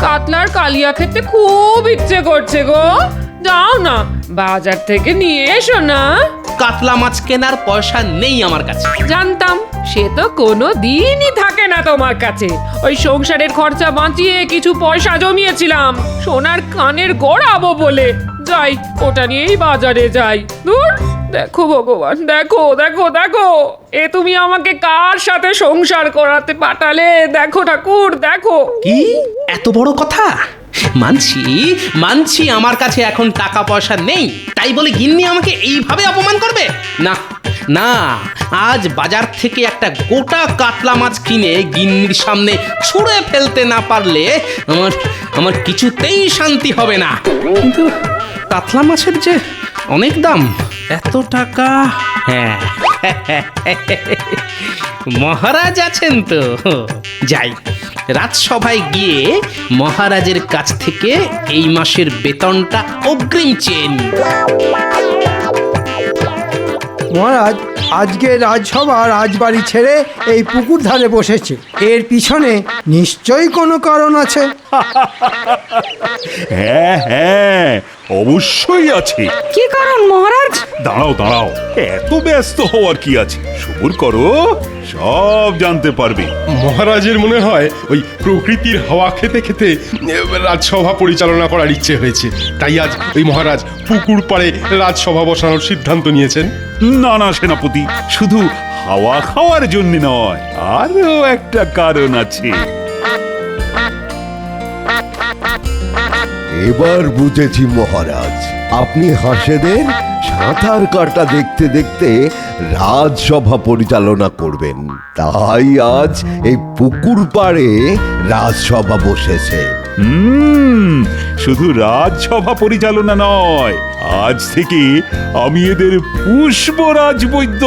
কাতলার কালিয়া খেতে খুব ইচ্ছে করছে গো। যাও না, বাজার থেকে নিয়ে এসো না। কাতলা মাছ কেনার পয়সা নেই আমার কাছে। জানতাম, সে তো কোনো দিনই থাকে না তোমার কাছে। ওই সংসারের খরচা বাঁচিয়ে কিছু পয়সা জমিয়েছিলাম সোনার কানের গড়াবো বলে। যাই, ওটা নিয়েই বাজারে যাই। দূর, দেখো ভগবান, দেখো দেখো দেখো, এ তুমি আমাকে কার সাথে সংসার করাতে পাঠালে? দেখো ঠাকুর, দেখো। কি এত বড় কথা? মানছি মানছি আমার কাছে এখন টাকা পয়সা নেই, তাই বলে গিন্নি আমাকে এইভাবে অপমান করবে? না না, আজ বাজার থেকে একটা গোটা কাতলা মাছ কিনে গিন্নির সামনে ছুঁড়ে ফেলতে না পারলে আমার আমার কিছুতেই শান্তি হবে না। কিন্তু কাতলা মাছের যে অনেক দাম, এত টাকা। হ্যাঁ, মহারাজ আছেন তো, যাই রাজসভায় গিয়ে মহারাজের কাছ থেকে এই মাসের বেতনটা অগ্রিম চেয়ে নিই। মহারাজ, আজকে রাজসভা রাজবাড়ি ছেড়ে এই পুকুর ধারে বসেছে। এর পিছনে নিশ্চয়ই কোনো কারণ আছে। হ্যাঁ হ্যাঁ, অবশ্যই আছে। কি কারণ মহারাজ? দাঁড়াও দাঁড়াও, এত ব্যস্ত হওয়ার কি আছে, সবুর করো, সব জানতে পারবে। মহারাজের মনে হয় ওই প্রকৃতির হাওয়া খেতে খেতে রাজসভা পরিচালনা করার ইচ্ছে হয়েছে, তাই আজ ওই মহারাজ পুকুর পাড়ে রাজসভা বসানোর সিদ্ধান্ত নিয়েছেন। না না সেনাপতি, শুধু হাওয়া খাওয়ার জন্য নয়, আরো একটা কারণ আছে। এবার বুঝেছি মহারাজ, আপনি হাঁসেদের সাঁতার কাটা দেখতে দেখতে রাজসভা পরিচালনা করবেন, তাই আজ এই পুকুর পাড়ে রাজসভা বসেছে। শুধু রাজসভা পরিচালনা নয়, আজ থেকে আমি এদের পুষ্পরাজ বৈদ্য।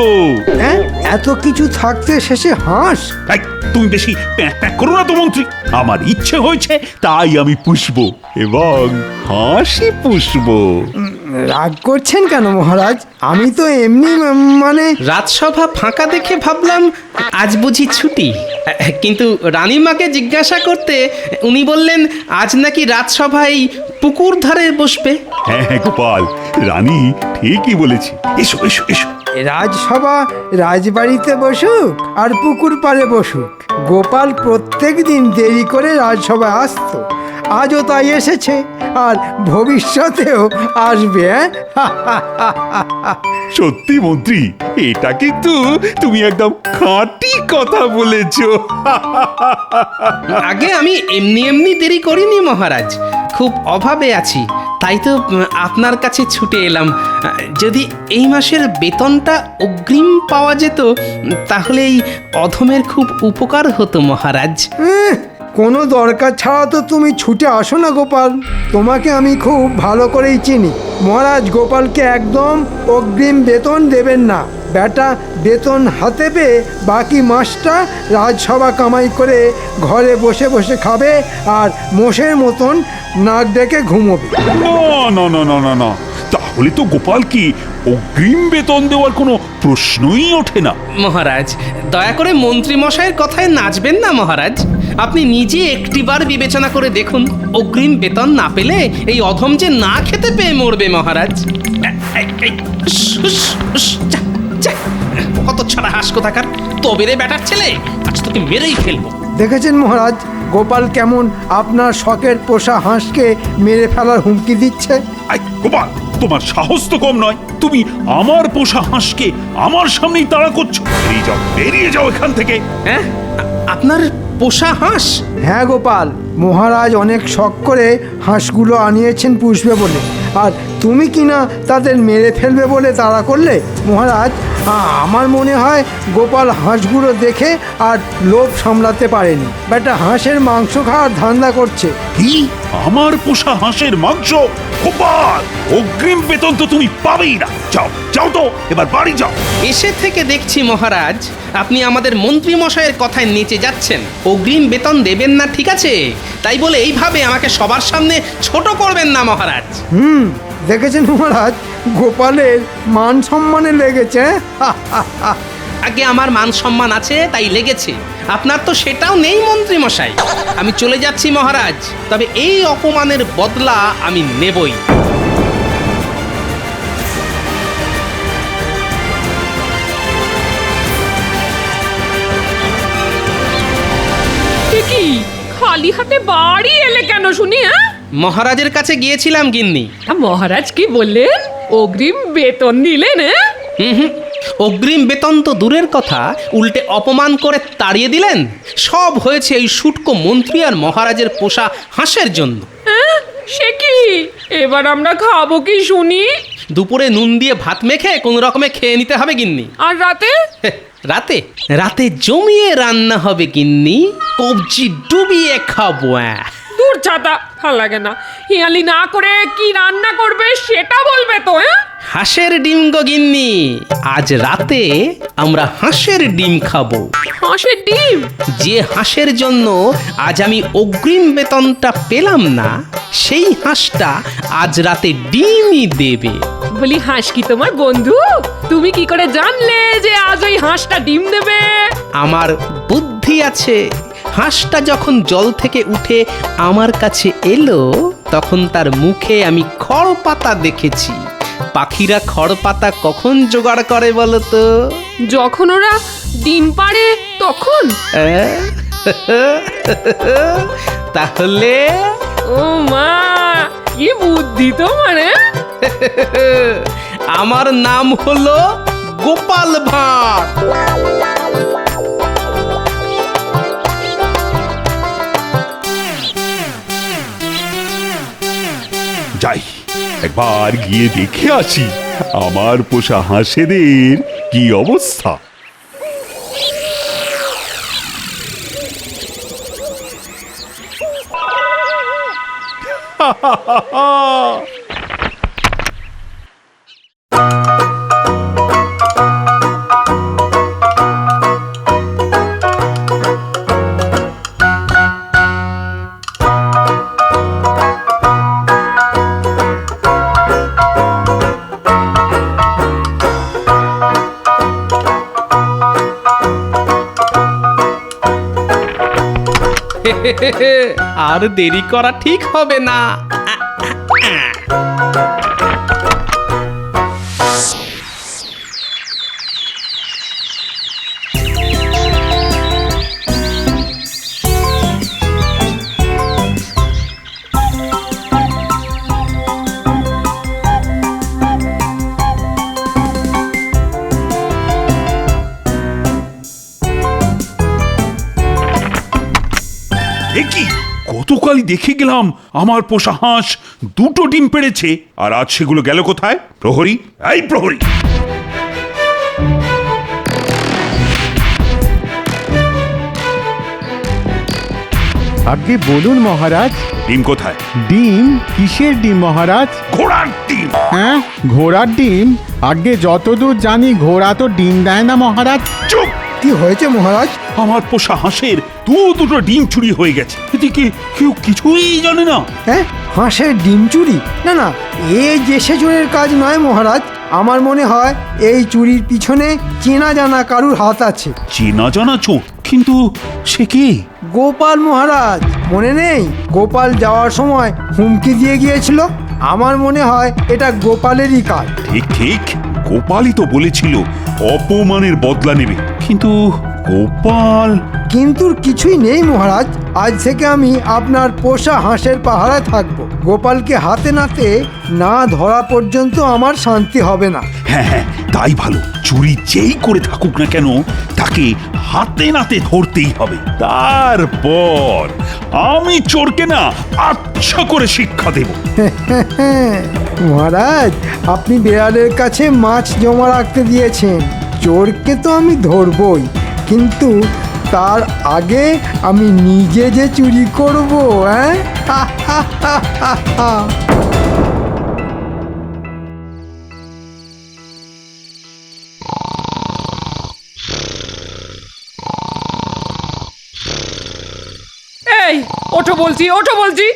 হ্যাঁ, এত কিছু থাকতে শেষে হাঁস? এই, তুমি বেশি প্যাঁক প্যাঁক করো না তো মন্ত্রী। আমার ইচ্ছে হয়েছে তাই আমি পুষব এবং হাসি পুষব। রাগ করছেন কেন মহারাজ? আমি তো এমনি মানে। রাজসভা ফাঁকা দেখে ভাবলাম আজ বুঝি ছুটি, কিন্তু রানীমাকে জিজ্ঞাসা করতে উনি বললেন আজ নাকি রাজসভায় পুকুর ধারে বসবে। হ্যাঁ হ্যাঁ গোপাল, রানী ঠিকই বলেছে। এসো এসো এসো। রাজসভা রাজবাড়িতে বসুক আর পুকুর পাড়ে বসুক, গোপাল প্রত্যেক দিন দেরি করে রাজসভায় আসতো, আজও তাই এসেছে আর ভবিষ্যতেও আসবে। সত্যি মন্ত্রী, এটা কিন্তু তুমি একদম খাঁটি কথা বলেছো। আগে আমি এমনি এমনি দেরি করিনি মহারাজ, খুব অভাবে আছি, তাই তো আপনার কাছে ছুটে এলাম। যদি এই মাসের বেতনটা অগ্রিম পাওয়া যেত তাহলে এই অধমের খুব উপকার হতো মহারাজ। কোনো দরকার ছাড়া তো তুমি ছুটে আসো না গোপাল, তোমাকে আমি খুব ভালো করেই চিনি। মহারাজ গোপালকে একদম অগ্রিম বেতন দেবেন না। বেটা বেতন হাতে পেয়ে বাকি মাসটা রাজসভা কামাই করে ঘরে বসে বসে খাবে আর মোষের মতন নাক ডেকে ঘুমোবে। না না না না না না, তাহলে তো গোপাল কি অগ্রিম বেতন দেওয়ার কোনো প্রশ্নই ওঠে না। মহারাজ দয়া করে মন্ত্রী মশাইয়ের কথায় নাচবেন না মহারাজ। আপনি নিজে একটিবার বিবেচনা করে দেখুন, অগ্রিম বেতন না পেলে এই অধম যে না খেতে পেয়ে মরবে মহারাজ। কত ছাড়া হাস কোথাকার, তবে রে বেটার ছেলে, আজ তোকে মেরেই ফেলবো। দেখেছেন মহারাজ গোপাল কেমন আপনার শখের পোষা হাঁসকে মেরে ফেলার হুমকি দিচ্ছে। গোপাল, তোমার সাহস তো কম নয়, তুমি আমার পোষা হাঁসকে আমার সামনেই তাড়া করছো। বেরিয়ে যাও, বেরিয়ে যাও এখান থেকে। হ্যাঁ, আপনার পোষা হাঁস? হ্যাঁ গোপাল, মহারাজ অনেক শখ করে হাঁসগুলো আনিয়েছেন পুষবে বলে, আর তুমি কিনা তাদের মেরে ফেলবে বলে তাড়া করলে। মহারাজ আমার মনে হয় গোপাল হাঁসগুলো দেখে আর লোভ সামলাতে পারেনি, বেটা হাঁসের মাংস খাওয়ার ধান্দা করছে। কি, আমার পোষা হাঁসের মাংস? গোপাল, অগ্রিম বেতন তো তুমি পাবেই না। যাও যাও তো, এবার বাড়ি যাও। এসে থেকে দেখছি মহারাজ আপনি আমাদের মন্ত্রী মশাইয়ের কথায় নেচে যাচ্ছেন। অগ্রিম বেতন দেবেন না ঠিক আছে, তাই বলে এইভাবে আমাকে সবার সামনে ছোট করবেন না মহারাজ। দেখেছেন মহারাজ, গোপালের মান সম্মানে লেগেছে। আগে আমার মান সম্মান আছে তাই লেগেছে, আপনার তো সেটাও নেই মন্ত্রী মশাই। আমি চলে যাচ্ছি মহারাজ, তবে এই অপমানের বদলা আমি নেবই। এ কি খালি হাতে বাড়ি এলে কেন শুনি? হ্যাঁ, মহারাজের কাছে গিয়েছিলাম গিন্নি। তা মহারাজ কি বললেন? অগ্রিম বেতন দিলেন? হ্যাঁ, হুম, অগ্রিম বেতন তো দূরের কথা, উল্টে অপমান করে তাড়িয়ে দিলেন। সব হয়েছে এই শুটকো মন্ত্রী আর মহারাজের পোষা হাঁসের জন্য। হ্যাঁ, সে কি? এবার আমরা খাবো কি শুনি? দুপুরে নুন দিয়ে ভাত মেখে কোন রকমে খেয়ে নিতে হবে গিন্নি। আর রাতে? রাতে রাতে জমিয়ে রান্না হবে গিন্নি, কবজি ডুবিয়ে খাবো। দূর ছাতা, ভাল লাগে না। হিয়ালি না করে কি রান্না করবে সেটা বলবে তো। হ্যাঁ, হাঁসের ডিম গো গিন্নি, আজ রাতে আমরা হাঁসের ডিম খাবো। হাঁসের ডিম? যে হাঁসের জন্য আজ আমি অগ্রিম বেতনটা পেলাম না, সেই হাঁসটা আজ রাতে ডিমই দেবে। বলি, হাঁস কি তোমার বন্ধু? তুমি কি করে জানলে যে আজ ওই হাঁসটা ডিম দেবে? আমার বুদ্ধি আছে। হাঁসটা যখন জল থেকে উঠে আমার কাছে এলো, তখন তার মুখে আমি খড় পাতা দেখেছি। পাখিরা খড় পাতা কখন জোগাড় করে বলো তো? যখন ওরা ডিম পাড়ে তখন? তাহলে ও মা, কি বুদ্ধি তোমার! আমার নাম হলো গোপাল ভাঁড়। যাই, একবার গিয়ে দেখে আসি আমার পোষা হাঁসেদের কি অবস্থা। আর দেরি করা ঠিক হবে না। কি গতকালই দেখে গেলাম আমার পোষা হাঁস দুটো ডিম পেড়েছে, আর আজ সেগুলো গেল কোথায়? প্রহরী, এই প্রহরী! আগে বলুন মহারাজ। ডিম কোথায়? ডিম? কিসের ডিম মহারাজ? ঘোড়ার ডিম। হ্যাঁ, ঘোড়ার ডিম? আগে যতদূর জানি ঘোড়া তো ডিম দেয় না মহারাজ। চুপ! কি হয়েছে মহারাজ? আমার পোষা হাঁসের দুটো ডিম চুরি হয়ে গেছে, এদিকে কেউ কিছুই জানে না। হ্যাঁ, হাঁসের ডিম চুরি? না না, এ যে সেজনের কাজ নয় মহারাজ। আমার মনে হয় এই চুরির পিছনে চেনা জানা কারুর হাত আছে। চেনা জানা চোর? কিন্তু সে কে? গোপাল মহারাজ, মনে নেই? গোপাল যাওয়ার সময় হুমকি দিয়ে গিয়েছিল। আমার মনে হয় এটা গোপালেরই কাজ। ঠিক ঠিক, গোপালই তো বলেছিল অপমানের বদলা নেবে, কিন্তু গোপাল। কিন্তু কিছুই নেই মহারাজ। আজ থেকে আমি আপনার পোষা হাঁসের পাহারায় থাকবো। গোপালকে হাতে নাতে না ধরা পর্যন্ত আমার শান্তি হবে না। হ্যাঁ হ্যাঁ, তাই ভালো। চুরি যেই করে থাকুক না কেন, তাকে হাতে নাতে ধরতেই হবে। তারপর আমি চোরকে না আচ্ছা করে শিক্ষা দেব। মহারাজ, আপনি বিড়ালের কাছে মাছ জমা রাখতে দিয়েছেন। চোরকে তো আমি ধরবই, কিন্তু তার আগে আমি নিজে যে চুরি করব। হ্যাঁ, এই ওঠো বলছি, ওঠো বলছি।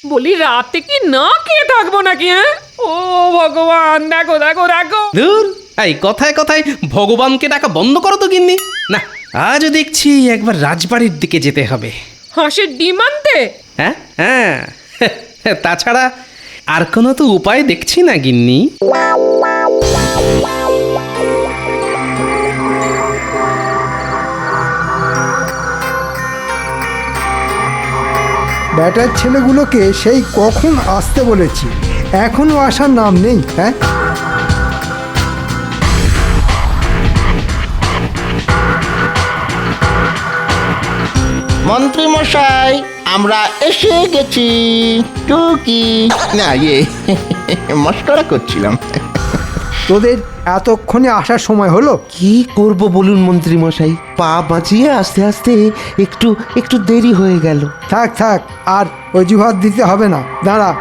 বলি, রাতে কি না খেয়ে থাকবো নাকি? হ্যাঁ, ও ভগবান, দেখো দেখো দেখো। ধুর, এই কথায় কথায় ভগবানকে ডাকা বন্ধ করো তো গিন্নি। না, আজও দেখছি একবার রাজবাড়ির দিকে যেতে হবে। হাঁসের ডিম আনতে? হ্যাঁ হ্যাঁ, তাছাড়া আর কোনো তো উপায় দেখছি না গিন্নি। ব্যাটার ছেলেগুলোকে সেই কখন আসতে বলেছি, এখনো আসার নাম নেই। হ্যাঁ, মন্ত্রী মশাই, আমরা এসে গেছি। টুকি না, মস্করা করছিলাম। তোদের এতক্ষণে আসার সময় হলো? কি করব বলুন মন্ত্রী মশাই, পা বাঁচিয়ে আস্তে আস্তে একটু একটু দেরি হয়ে গেল। থাক থাক, আর অজুহাত দিতে হবে না, দাঁড়া।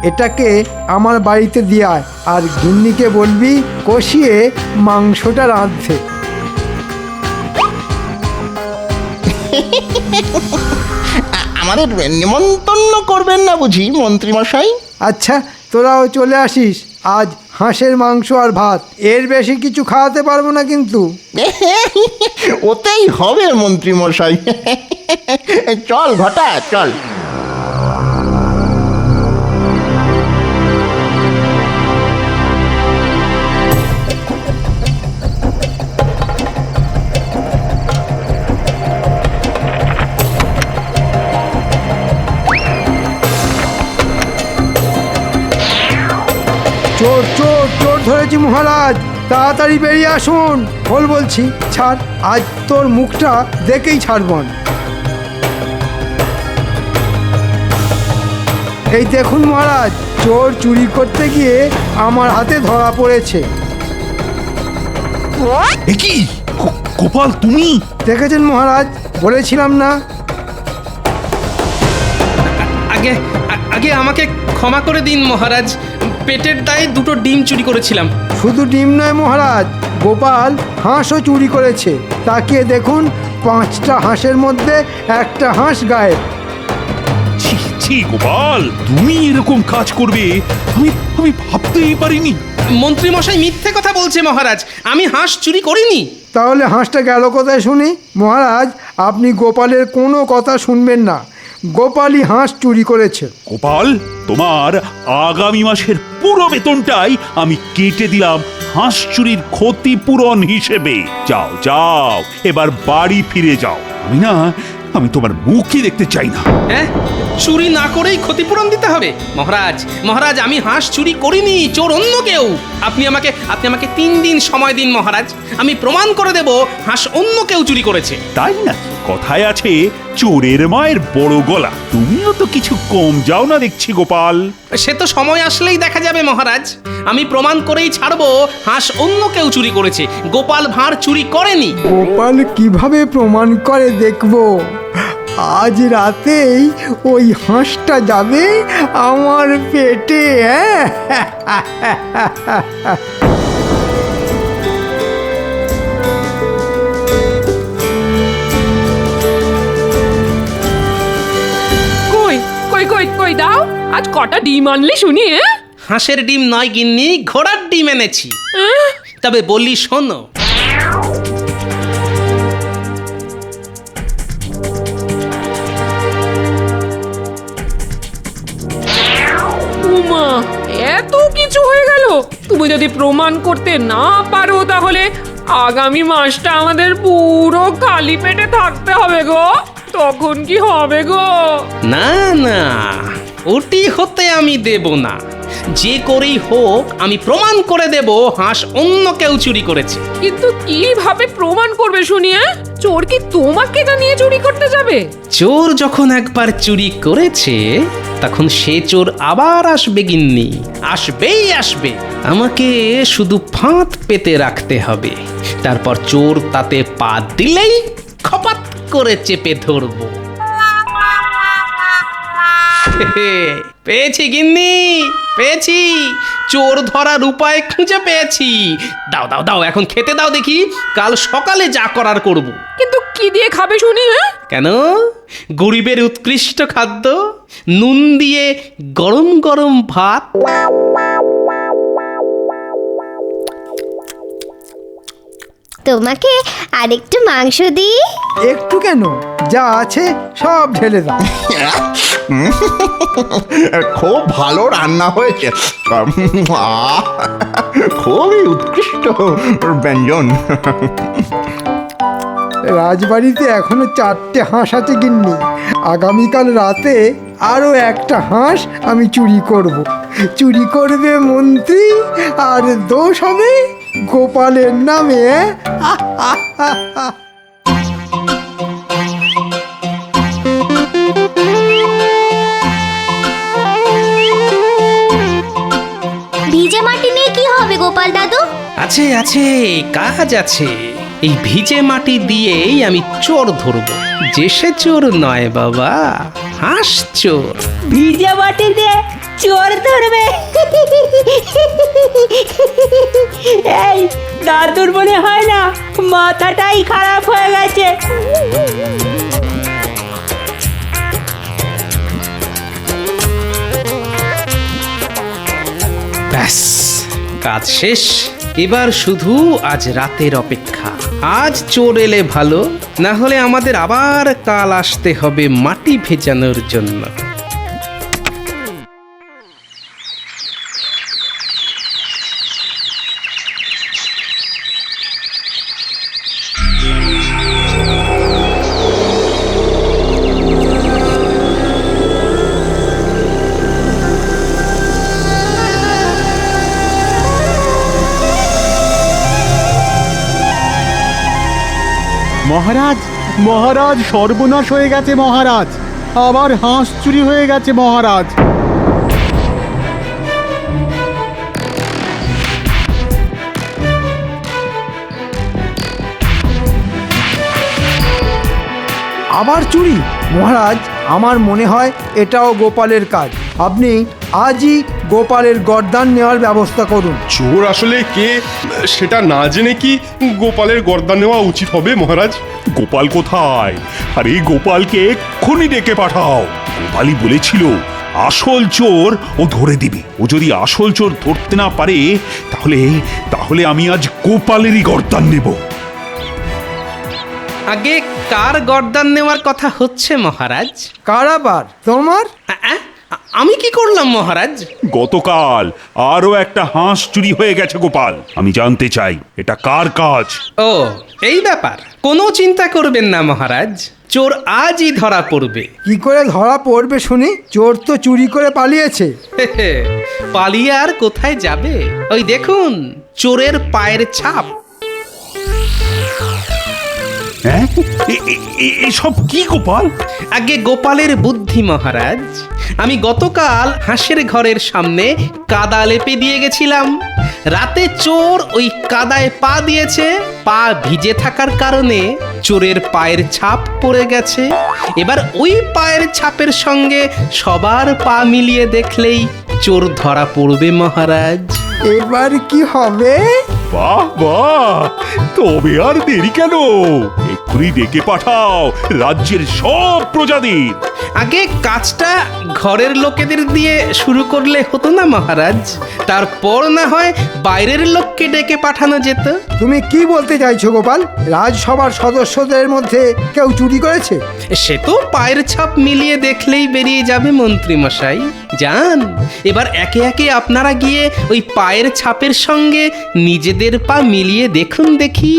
এটাকে আমার বাড়িতে দিয়ে আয়, আর গিন্নিকে বলবি কষিয়ে মাংসটা রাঁধতে। আমাদের নিমন্ত্রণ করবেন না বুঝি মন্ত্রী মশাই? আচ্ছা, তোরাও চলে আসিস। আজ হাঁসের মাংস আর ভাত, এর বেশি কিছু খাওয়াতে পারবো না কিন্তু। ওতেই হবে মন্ত্রী মশাই। চল ঘটা, চল। চোর চোর চোর ধরেছি মহারাজ, তাড়াতাড়ি বেরিয়ে আসুন। বল বলছি, ছাড়, আজ তোর মুখটা দেখেই ছাড়বন। এই দেখুন মহারাজ, চোর চুরি করতে গিয়ে আমার হাতে ধরা পড়েছে। এ কি গোপাল, তুমি? দেখেছেন মহারাজ, বলেছিলাম না? আগে আগে আমাকে ক্ষমা করে দিন মহারাজ, পেটের দায়ে দুটো ডিম চুরি করেছিলাম। শুধু ডিম নয় মহারাজ, গোপাল হাঁসও চুরি করেছে। তাকিয়ে দেখুন, 5টা হাঁসের মধ্যে একটা হাঁস গায়েব। ছি ছি গোপাল, তুমি এরকম কাজ করবে আমি আমি ভাবতেই পারিনি। মন্ত্রী মশাই মিথ্যে কথা বলছে মহারাজ, আমি হাঁস চুরি করিনি। তাহলে হাঁসটা গেল কোথায় শুনি? মহারাজ, আপনি গোপালের কোনো কথা শুনবেন না, গোপালই হাঁস চুরি করেছে। গোপাল, তোমার আগামী মাসের পুরো বেতনটাই আমি কেটে দিলাম হাঁস চুরির ক্ষতিপূরণ হিসেবে। যাও যাও, এবার বাড়ি ফিরে যাও। আমি তোমার মুখই দেখতে চাই না। হ্যাঁ, চুরি না করেই ক্ষতিপূরণ দিতে হবে? মহারাজ মহারাজ, আমি হাঁস চুরি করিনি, চোর অন্য কেউ। আপনি আমাকে 3 দিন সময় দিন মহারাজ, আমি প্রমাণ করে দেব হাঁস অন্য কেউ চুরি করেছে। তাই না? কথায় আছে চোরের মায়ের বড় গলা। তুমিও তো কিছু কম যাও না দেখছি গোপাল। সে তো সময় আসলেই দেখা যাবে মহারাজ, আমি প্রমাণ করেই ছাড়বো হাঁস অন্য কেউ চুরি করেছে, গোপাল ভাঁড় চুরি করেনি। গোপাল কিভাবে প্রমাণ করে দেখব। আজ রাতেই ওই হাঁসটা যাবে আমার পেটে। কই কই কই কই দাও, আজ কটা ডিম আনলি শুনি? হাঁসের ডিম নয় গিন্নি, ঘোড়ার ডিম এনেছি। তবে বলি শোনো। উমা, এত কিছু হয়ে গেল! তুমি যদি প্রমাণ করতে না পারো, তাহলে আগামী মাসটা আমাদের পুরো খালি পেটে থাকতে হবে গো। তখন কি হবে গো? না না, ওটি হতে আমি দেব না। যে করেই হোক আমি প্রমাণ করে দেব হাঁস অন্য কেউ চুরি করেছে। কিন্তু কিভাবে প্রমাণ করবে শুনি? চোর কি তোমাকে জানিয়ে চুরি করতে যাবে? চোর যখন একবার চুরি করেছে, তখন সে চোর আবার আসবে গিন্নি, আসবেই আসবে। আমাকে শুধু ফাঁদ পেতে রাখতে হবে, তারপর চোর তাতে পা দিলেই খপাত করে চেপে ধরবো। পেয়েছি গিন্নি, পেয়েছি, চোর ধরার উপায় খুঁজে পেয়েছি। দাও দাও দাও, এখন খেতে দাও দেখি, কাল সকালে যা করার করব। কিন্তু কি দিয়ে খাবে শুনি? হ্যাঁ, কেন? গরিবের উৎকৃষ্ট খাদ্য, নুন দিয়ে গরম গরম ভাত। তোমাকে আরেকটু মাংস দিই? একটু কেন, যা আছে সব ঢেলে দাও। খুব ভালো রান্না হয়েছে। আহ, খুবই উৎকৃষ্ট ব্যঞ্জন। রাজবাড়িতে এখনো 4টে হাঁস আছে গিন্নি। আগামীকাল রাতে আরো একটা হাঁস আমি চুরি করব। চুরি করবে মন্ত্রী আর দোষ হবে গোপালের নামে। ভিজে মাটি নিয়ে কি হবে গোপাল দাদু? আছে আছে, কাজ আছে। এই ভিজে মাটি দিয়েই আমি চোর ধরব। যে সে চোর নয় বাবা, হাঁস চোর। ভিজে মাটি দিয়ে চোর ধরবে? এই দাদুর মনে হয় না মাথাটাই খারাপ হয়ে গেছে। ব্যাস, কাজ শেষ। এবার শুধু আজ রাতের অপেক্ষা। আজ চোর এলে ভালো, না হলে আমাদের আবার কাল আসতে হবে মাটি ভেজানোর জন্য। মহারাজ, মহারাজ, সর্বনাশ হয়ে গেছে মহারাজ। আবার হাঁস চুরি হয়ে গেছে মহারাজ। আবার চুরি? মহারাজ, আমার মনে হয় এটাও গোপালের কাজ। আপনি আজই গোপালের গর্দান নেওয়ার ব্যবস্থা করুন। চোর আসলে কে সেটা না জেনে কি গোপালের গর্দান নেওয়া উচিত হবে মহারাজ? গোপাল কোথায়? আরে গোপালকে এক্ষুনি ডেকে পাঠাও। গোপালই বলেছিল আসল চোর ও ধরে দিবে। ও যদি আসল চোর ধরতে না পারে তাহলে তাহলে আমি আজ গোপালেরই গর্দান নেব। আগে কার গর্দান নেওয়ার কথা হচ্ছে মহারাজ? কার আবার? তোমার? আমি কি করলাম মহারাজ? গতকাল আরো একটা হাঁস চুরি হয়ে গেছে গোপাল। আমি জানতে চাই এটা কার কাজ। ও, এই ব্যাপার। কোনো চিন্তা করবেন না মহারাজ, চোর আজই ধরা পড়বে। কি করে ধরা পড়বে শুনি? চোর তো চুরি করে পালিয়েছে। পালিয়ে আর কোথায় যাবে? ওই দেখুন, চোরের পায়ের ছাপ। হ্যাঁ, এসব কি গোপাল? আগে গোপালের বুদ্ধি মহারাজ। আমি গতকাল হাঁসের ঘরের সামনে কাদা লেপে দিয়ে গেছিলাম। রাতে চোর ওই কাদায় পা দিয়েছে। পা ভিজে থাকার কারণে চোরের পায়ের ছাপ পড়ে গেছে। এবার ওই পায়ের ছাপের সঙ্গে সবার পা মিলিয়ে দেখলেই চোর ধরা পড়বে মহারাজ। এবার কি হবে? বাহ বাহ, তবে আর দেরি কেন? এক্ষুনি ডেকে পাঠাও রাজ্যের সব প্রজাদের। আগে কাজটা ঘরের লোকেদের দিয়ে শুরু করলে হতো না মহারাজ? তারপর না হয় বাইরের লোককে ডেকে পাঠানো যেত। তুমি কি বলতে চাইছো গোপাল? রাজসভার সদস্যদের মধ্যে কেউ চুরি করেছে? সে তো পায়ের ছাপ মিলিয়ে দেখলেই বেরিয়ে যাবে মন্ত্রী মশাই। যান, এবার একে একে আপনারা গিয়ে ওই পায়ের ছাপের সঙ্গে নিজেদের পা মিলিয়ে দেখুন দেখি।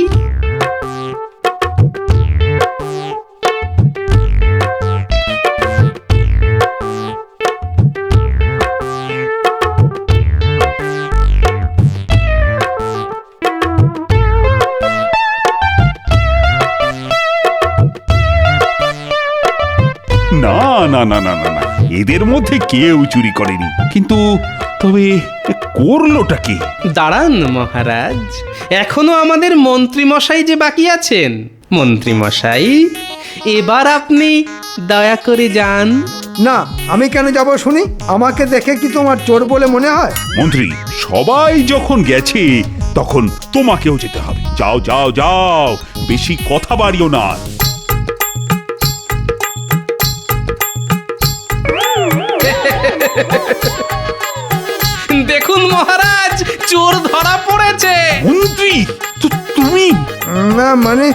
না না না না না না, এদের মধ্যে কেউ চুরি করেনি। কিন্তু তবে করলোটা কি? দাঁড়ান মহারাজ, এখনো আমাদের মন্ত্রী মশাই যে বাকি আছেন। মন্ত্রী মশাই, এবার আপনি দয়া করে যান। না, আমি কেন যাব শুনি? আমাকে দেখে কি তোমার চোর বলে মনে হয়? মন্ত্রী, সবাই যখন গেছে তখন তোমাকেও যেতে হবে। যাও যাও যাও, বেশি কথা বাড়িও না। দেখুন মহারাজ, চোর ধরা পড়েছে। মন্ত্রী তুমি না মানে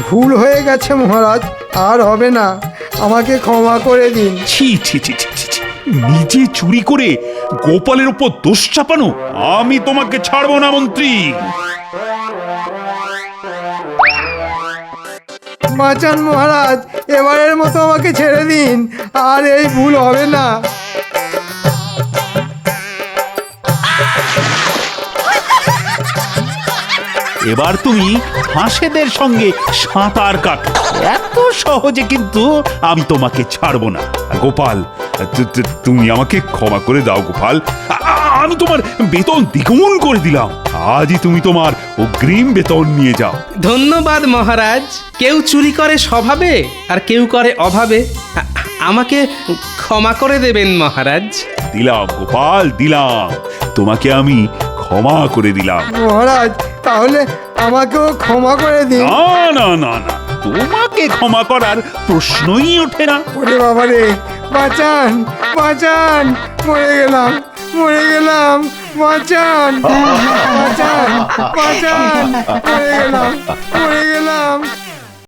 ভুল হয়ে গেছে মহারাজ, আর হবে না, আমাকে ক্ষমা করে দিন। ছি ছি ছি ছি ছি ছি। নিজে চুরি করে গোপালের উপর দোষ চাপানো, আমি তোমাকে ছাড়বো না মন্ত্রী। বাঁচান মহারাজ, এবারের মতো আমাকে ছেড়ে দিন, আর এই ভুল হবে না। এবার তুমি হাঁসেদের সঙ্গে সাঁতার কাটো, এত সহজে কিন্তু আমি তোমাকে ছাড়বো না। গোপাল, তুমি আমাকে ক্ষমা করে দাও গোপাল, আমি তোমার বেতন দ্বিগুণ করে দিলাম। আজই তুমি তোমার অগ্রিম বেতন নিয়ে যাও। ধন্যবাদ মহারাজ। কেউ চুরি করে স্বভাবে আর কেউ করে অভাবে। আমাকে ক্ষমা করে দেবেন মহারাজ। দিলাম গোপাল, দিলাম, তোমাকে আমি ক্ষমা করে দিলাম। মহারাজ তাহলে আমাকেও ক্ষমা করে দিন। না না না না, তোমাকে ক্ষমা করার প্রশ্নই ওঠে না। ওরে বাবা রে, বাঁচান বাঁচান, মরে গেলাম মরে গেলাম, বাঁচান বাঁচান বাঁচান, মরে গেলাম মরে গেলাম।